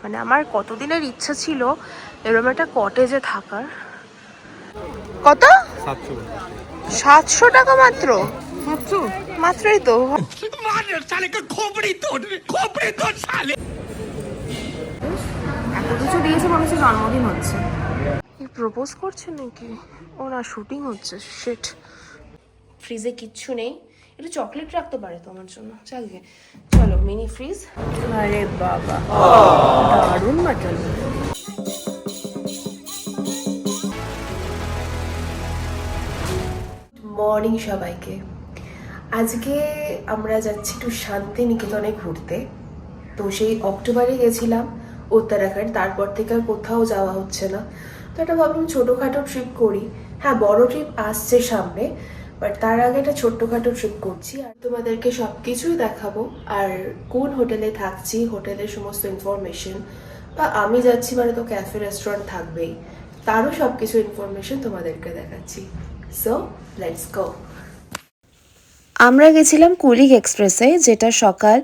মানে আমার কতদিনের ইচ্ছা ছিল এরকম একটা কটেজে থাকার। কত? 700 টাকা মাত্র? মাত্রই তো। এত কিছু দিয়েছে, মনে হচ্ছে জন্মদিন হচ্ছে। প্রপোজ করছে নাকি? ও না, শুটিং হচ্ছে। শিট। ফ্রিজে কিচ্ছু নেই, একটু চকলেট রাখতে পারে তো আমার জন্য। চালবে, চলো মিনি ফ্রিজ। আরে বাবা, দারুণ মাটন। মর্নিং সবাইকে। আজকে আমরা যাচ্ছি একটু শান্তিনিকেতনে ঘুরতে। তো সেই অক্টোবরে গেছিলাম উত্তরাখণ্ড, তারপর থেকে আর কোথাও যাওয়া হচ্ছে না। তো একটা ভাবলাম ছোটোখাটো ট্রিপ করি। হ্যাঁ, বড় ট্রিপ আসছে সামনে, বাট তার আগে একটা ছোট্টখাটো ট্রিপ করছি। আর তোমাদেরকে সব কিছুই দেখাবো, আর কোন হোটেলে থাকছি, হোটেলের সমস্ত ইনফরমেশন, বা আমি যাচ্ছি মানে তো ক্যাফে রেস্টুরেন্ট থাকবেই, তারও সব কিছু ইনফরমেশন তোমাদেরকে দেখাচ্ছি। So let's go. আমরা গেছিলাম কুলিক এক্সপ্রেসে, যেটা সকাল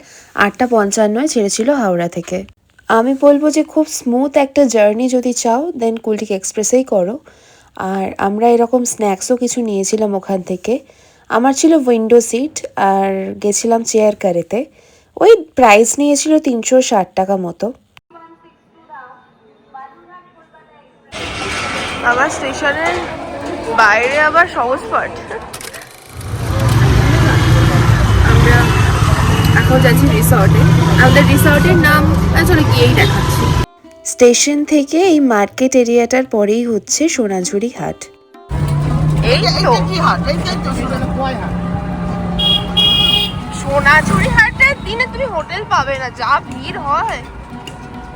8:55 ছেড়েছিল হাওড়া থেকে। আমি বলবো যে খুব স্মুথ একটা জার্নি যদি চাও, দেন কুলিক এক্সপ্রেসেই করো। আর আমরা এরকম স্ন্যাক্সও কিছু নিয়েছিলাম ওখান থেকে। আমার ছিল উইন্ডো সিট, আর গেছিলাম চেয়ার কারেতে। ওই প্রাইস নিয়েছিল 360 টাকা মতো। আমার স্টেশনের বাইরে আবার সহজ পাঠ। আমরা এখন যাচ্ছি রিসর্টে। আমাদের রিসর্টের নাম আসলে গিয়েই দেখাচ্ছি। স্টেশন থেকে এই মার্কেট এরিয়াটার পরেই হচ্ছে সোনাঝুরি হাট। এই তো সোনাঝুরি হাটের দিনে তুমি হোটেল পাবে না, যা ভিড় হয়।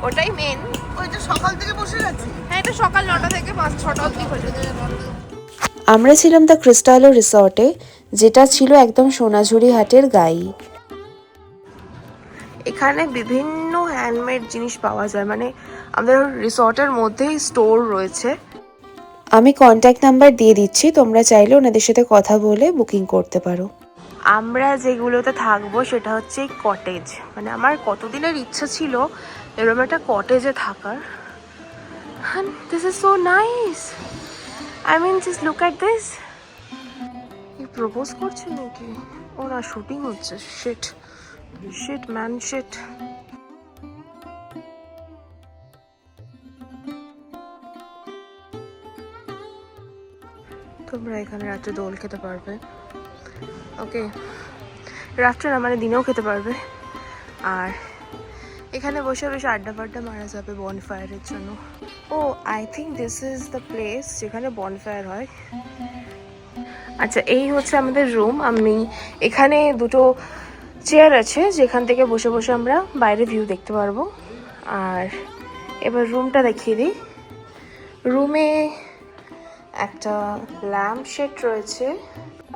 ওটাই মেন। ওইটা সকাল থেকে বসে গেছে। হ্যাঁ, এটা সকাল 9টা থেকে 5-6টা অবধি হয়ে যায়। আমরা ছিলাম দ্য ক্রিস্টালো রিসর্টে, যেটা ছিল একদম সোনাঝুরি হাটের গায়ে। এখানে বিভিন্ন হ্যান্ডমেড জিনিস পাওয়া যায়, মানে আমাদের রিসর্টের মধ্যেই স্টোর রয়েছে। আমি কন্ট্যাক্ট নাম্বার দিয়ে দিচ্ছি, তোমরা চাইলে ওনাদের সাথে কথা বলে বুকিং করতে পারো। আমরা যেগুলোতে থাকবো সেটা হচ্ছে কটেজ। মানে আমার কতদিনের ইচ্ছা ছিল এরকম একটা কটেজে থাকার। This is so nice. I mean just look at this. Propose করছে নাকি? ও না, শুটিং হচ্ছে। Shit shit man shit. তোমরা এখানে রাত্রে দোল খেতে পারবে। ওকে, রাত্রে না, মানে দিনেও খেতে পারবে। আর এখানে বসে বসে আড্ডা ফাড্ডা মারা যাবে বনফায়ারের জন্য। ও, I think this is the place যেখানে বনফায়ার হয়। আচ্ছা, এই হচ্ছে আমাদের রুম। আমি এখানে দুটো চেয়ার আছে, যেখান থেকে বসে বসে আমরা বাইরে ভিউ দেখতে পারবো। আর এবার রুমটা দেখিয়ে দিই। রুমে একটা ল্যাম্প শেড রয়েছে।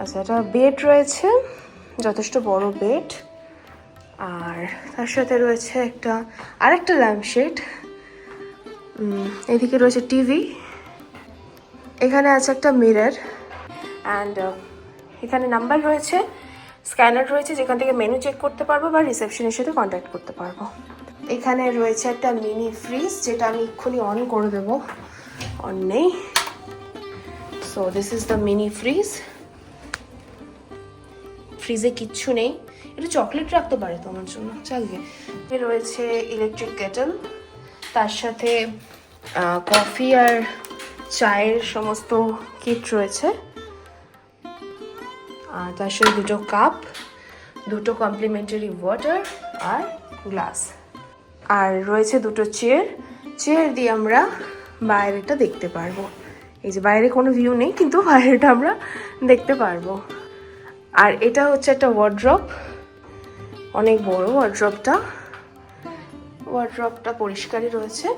আচ্ছা, একটা বেড রয়েছে, যথেষ্ট বড় বেড। আর তার সাথে রয়েছে আরেকটা ল্যাম্প শেড। এদিকে রয়েছে টিভি। এখানে আছে একটা মিরর। অ্যান্ড এখানে নাম্বার রয়েছে, স্ক্যানার রয়েছে, যেখান থেকে মেনু চেক করতে পারবো বা রিসেপশনের সাথে কন্ট্যাক্ট করতে পারবো। এখানে রয়েছে একটা মিনি ফ্রিজ, যেটা আমি এক্ষুনি অন করে দেবো। অন নেই। So this is the mini fridge. ফ্রিজে কিচ্ছু নেই, একটু চকলেট রাখতে পারে তো আমার জন্য। চালবে। রয়েছে ইলেকট্রিক কেটেল, তার সাথে কফি আর চায়ের সমস্ত কিট রয়েছে। আর তার সাথে দুটো কাপ, দুটো কমপ্লিমেন্টারি ওয়াটার আর গ্লাস। আর রয়েছে দুটো চেয়ার দিয়ে আমরা বাইরেটা দেখতে পারবো। এই যে বাইরে কোনো ভিউ নেই, কিন্তু বাইরেটা আমরা দেখতে পারবো। আর এটা হচ্ছে একটা ওয়ার্ড্রপ, অনেক বড় ওয়ার্ড্রপটা পরিষ্কারই রয়েছে।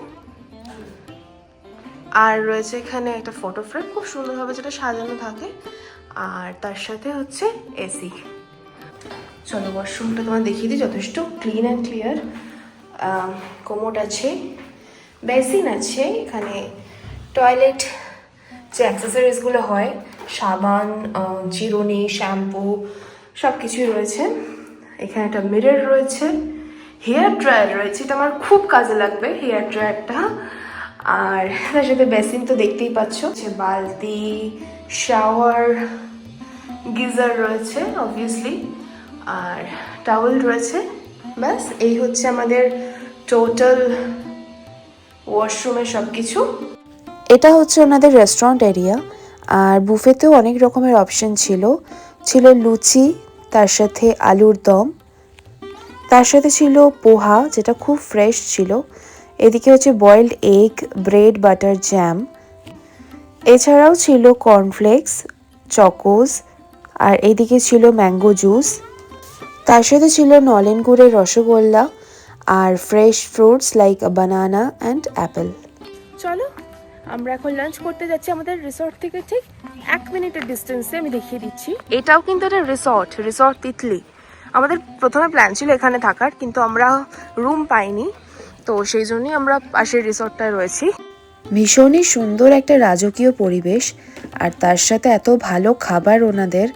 আর রয়েছে এখানে একটা ফটো ফ্রেম, খুব সুন্দরভাবে যেটা সাজানো থাকে। আর তার সাথে হচ্ছে এসি। চলো ওয়াশরুমটা তোমার দেখিয়ে দিই। যথেষ্ট ক্লিন অ্যান্ড ক্লিয়ার। কোমোড আছে, বেসিন আছে। এখানে টয়লেট যে অ্যাক্সেসরিজগুলো হয়, সাবান, চিরুনি, শ্যাম্পু, সব কিছুই রয়েছে। এখানে একটা মিরর রয়েছে, হেয়ার ড্রায়ার রয়েছে, এটা আমার খুব কাজে লাগবে হেয়ার ড্রায়ারটা। আর তার সাথে বেসিন তো দেখতেই পাচ্ছ, বালতি, শাওয়ার, গিজার রয়েছে অবভিয়াসলি, আর টাওয়েল রয়েছে। ব্যাস এই হচ্ছে আমাদের টোটাল ওয়াশরুমের সব কিছু। এটা হচ্ছে ওনাদের রেস্টুরেন্ট এরিয়া। আর বুফেতেও অনেক রকমের অপশন ছিল। ছিল লুচি, তার সাথে আলুর দম, তার সাথে ছিল পোহা যেটা খুব ফ্রেশ ছিল। এদিকে হচ্ছে boiled egg, bread, butter, jam. এছাড়াও ছিল কর্নফ্লেক্স, চকোস, আর এদিকে ছিল ম্যাঙ্গো জুস। তার সাথে ছিল নলেন গুড়ের রসগোল্লা আর fresh fruits like banana and apple. চলো আমরা এখন লাঞ্চ করতে যাচ্ছি আমাদের রিসর্ট থেকে ঠিক 1 মিনিটের ডিস্টেন্সে। আমি দেখিয়ে দিচ্ছি, এটাও কিন্তু একটা রিসর্ট তিতলি। আমাদের প্রথমে প্ল্যান ছিল এখানে থাকার, কিন্তু আমরা রুম পাইনি, তো সেই জন্যই আমরা পাশের রিসর্টটায় রয়েছি। ভীষণই সুন্দর একটা রাজকীয় পরিবেশ, আর তার সাথে এত ভালো খাবার ওনাদের।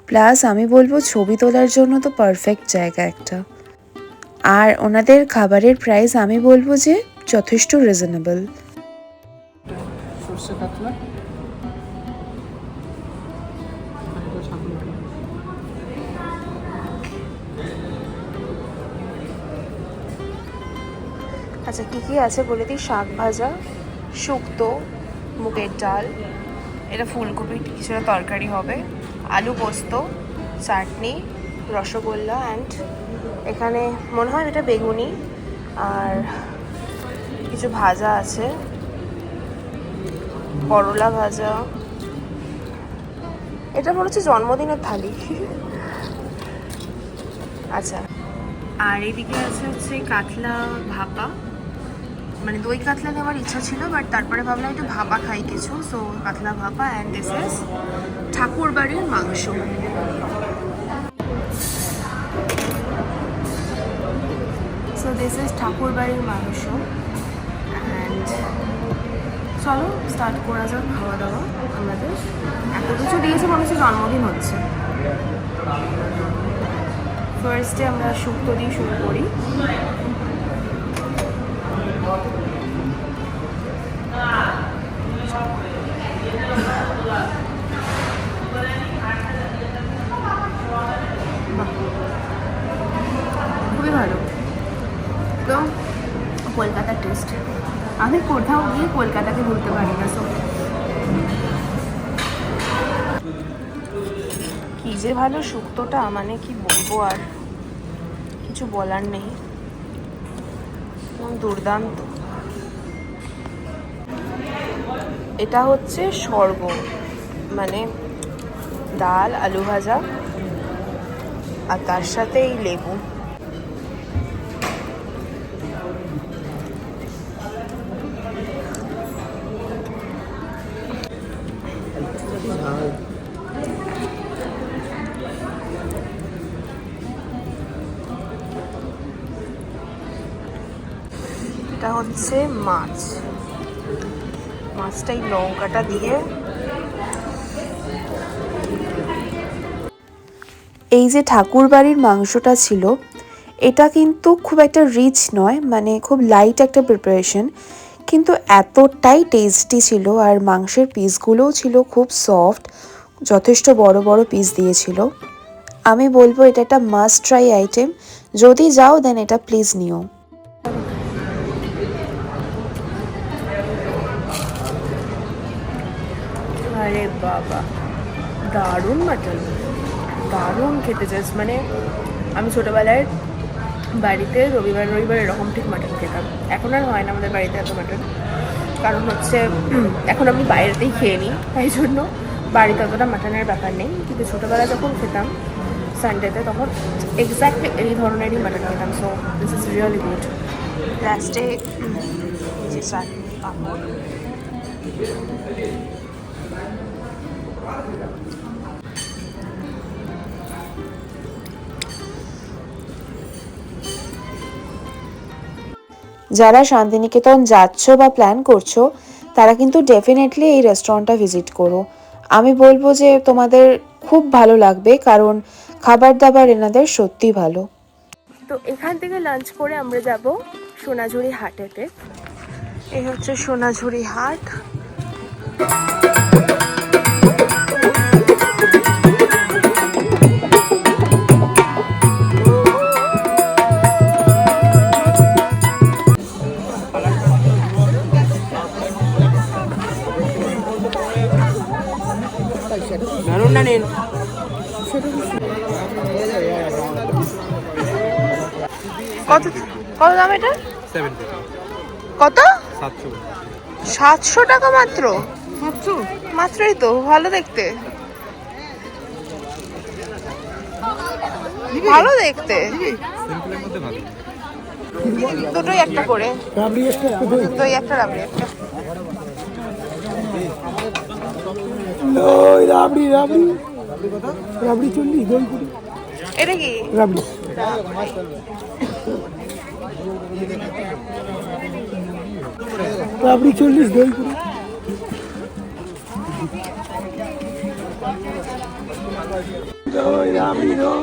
প্লাস আমি বলবো ছবি তোলার জন্য তো পারফেক্ট জায়গা একটা। আর ওনাদের খাবারের প্রাইস আমি বলবো যে যথেষ্ট রিজনেবল। সর্ষে কাতলা, আচ্ছা কি কি আছে বলে দিই, শাক ভাজা, শুক্তো, মুগের ডাল, এটা ফুলকপির কিছুটা তরকারি হবে, আলু পোস্ত, চাটনি, রসগোল্লা, অ্যান্ড এখানে মনে হয় এটা বেগুনি, আর কিছু ভাজা আছে, করলা ভাজা। এটা মনে হচ্ছে জন্মদিনের থালি। আচ্ছা, আর এইদিকে আছে হচ্ছে কাতলা ভাপা, মানে দই কাতলা নেওয়ার ইচ্ছা ছিল, বাট তারপরে ভাবলাম একটু ভাপা খাই কিছু, সো কাতলা ভাপা। অ্যান্ড দিস ইজ ঠাকুর বাড়ির মাংস। সো দিস ইজ ঠাকুর বাড়ির মাংস। অ্যান্ড চলো স্টার্ট করা যাক খাওয়া দাওয়া। আমাদের এত কিছু দিয়েছে, মনে হচ্ছে জন্মদিন হচ্ছে। ফার্স্টে আমরা শুক্তো দিয়ে শুরু করি। খুবই ভালো, একদম কলকাতার টেস্ট। আমি কোথাও গিয়ে কলকাতাকে ভুলতে পারি না। সো কি যে ভালো শুক্তোটা, মানে কি বলবো, আর কিছু বলার নেই, দুর্দান্ত। এটা হচ্ছে স্বর্গ, মানে ডাল, আলু ভাজা, আর তার সাথে এই লেবু। এটা হচ্ছে মাছ, মাছটা এই লঙ্কাটা দিয়ে। এই যে ঠাকুর বাড়ির মাংসটা ছিল, এটা কিন্তু খুব একটা রিচ নয়, মানে খুব লাইট একটা প্রিপারেশন, কিন্তু এতটাই টেস্টি ছিল। আর মাংসের পিসগুলোও ছিল খুব সফট, যথেষ্ট বড় বড় পিস দিয়েছিল। আমি বলবো এটা একটা মাস্ট ট্রাই আইটেম, যদি যাও দেন এটা প্লিজ নিও। আরে বাবা, দারুণ মাটন, দারুণ খেতে চাস। মানে আমি ছোটোবেলায় বাড়িতে রবিবার রবিবার এরকম ঠিক মাটন খেতাম। এখন আর হয় না আমাদের বাড়িতে এত মাটন, কারণ হচ্ছে এখন আমি বাইরেতেই খেয়ে নিই, তাই জন্য বাড়িতে অতটা মাটনের ব্যাপার নেই। কিন্তু ছোটোবেলায় যখন খেতাম সানডেতে, তখন এক্স্যাক্টলি এই ধরনেরই মাটন খেতাম। So this is really good. লাস্টে যে চাটনি, পাঁপড়। যারা শান্তিনিকেতন যাচ্ছ বা প্ল্যান করছো, তারা কিন্তু ডেফিনেটলি এই রেস্টুরেন্টটা ভিজিট করো। আমি বলবো যে তোমাদের খুব ভালো লাগবে, কারণ খাবার দাবার এনাদের সত্যি ভালো। তো তো এখান থেকে লাঞ্চ করে আমরা যাব সোনাঝুরি হাটেতে। এই হচ্ছে সোনাঝুরি হাট। কত কত দাম এটা? কত? 700 টাকা মাত্র? মাত্রই তো, ভালো দেখতে, ভালো দেখতে। দুটোই একটা করে, দই একটা রাবড়ি একটা। রাবড়ি রাবড়ি রাবড়ি 40, দই 20। এটা কি? রাবড়ি রাবড়ি 40, দই 20। দই রাবড়ি দই।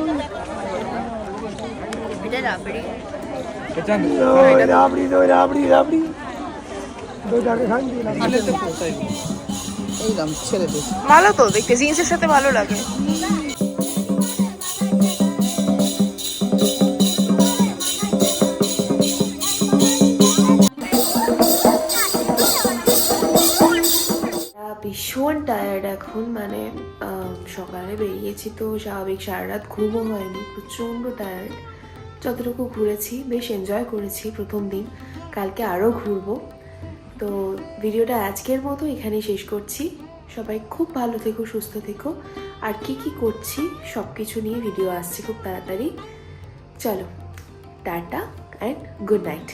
এটা রাবড়ি। দই রাবড়ি দই রাবড়ি রাবড়ি। দইটাকে খান দিন। ভালো তো দেখতে, জিন্সের সাথে ভালো লাগে। ভীষণ টায়ার্ড এখন, মানে সকালে বেরিয়েছি তো স্বাভাবিক, সারা রাত ঘুমও হয়নি, প্রচণ্ড টায়ার্ড। যতটুকু ঘুরেছি বেশ এনজয় করেছি প্রথম দিন, কালকে আরও ঘুরবো। তো ভিডিওটা আজকের মতো এখানেই শেষ করছি। সবাই খুব ভালো থেকো, সুস্থ থেকো। আর কি কি করছি সব কিছু নিয়ে ভিডিও আসছে খুব তাড়াতাড়ি। চলো, টাটা অ্যান্ড গুড নাইট।